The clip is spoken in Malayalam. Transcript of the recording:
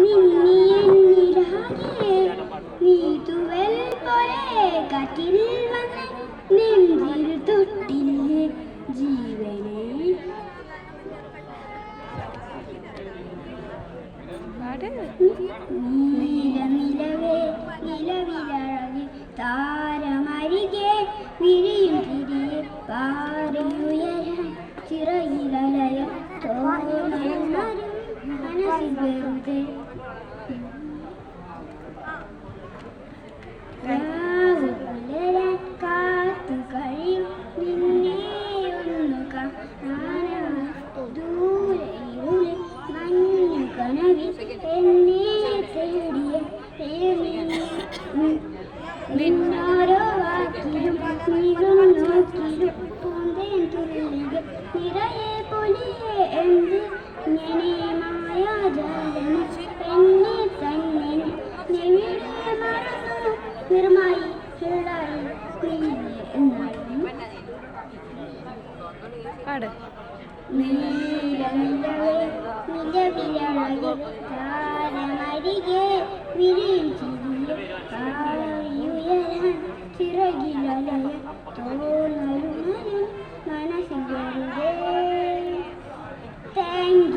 നിന്നിയെന്നിലാകെ നീതുവൽ പോലെ കാറ്റിൽ വന്ന് നെഞ്ചിൽ തൊട്ടില്ലേ ജീവനെ. നീലനിലവേ നിലവിലഴകെ താരമരികെ വിരിയും തിരിയെ പാറിയുയരാൻ ചിറയിലലയ തോന്നരും മനസ്സിൽ വെറുതെ. പുലരാൻ കാത്തു കഴിയും നിന്നെ ഒന്നു കാണാനായി ദൂരെയുടെ മഞ്ഞു കനവിൽ എന്നെ തേടിയ നിന്നോരോ വാക്കിലും നീളും നോക്കിലും പൂന്തേൻ തുള്ളികൾ നിറയെ പൊലിയെ എന്ത് ഇങ്ങനെ മായാജാലം എന്നെ തന്നെ നെവിടെ മറന്നു നിർമായി പിള്ളായി നീലനിലവേ നിലവിലഴകെ താരമരികെ വിരിയും ചിരിയെ പാറിയുയരാൻ ചിറകിലലയ തോന്നലും മനസ്സിൽ വെറുതെ. താങ്ക്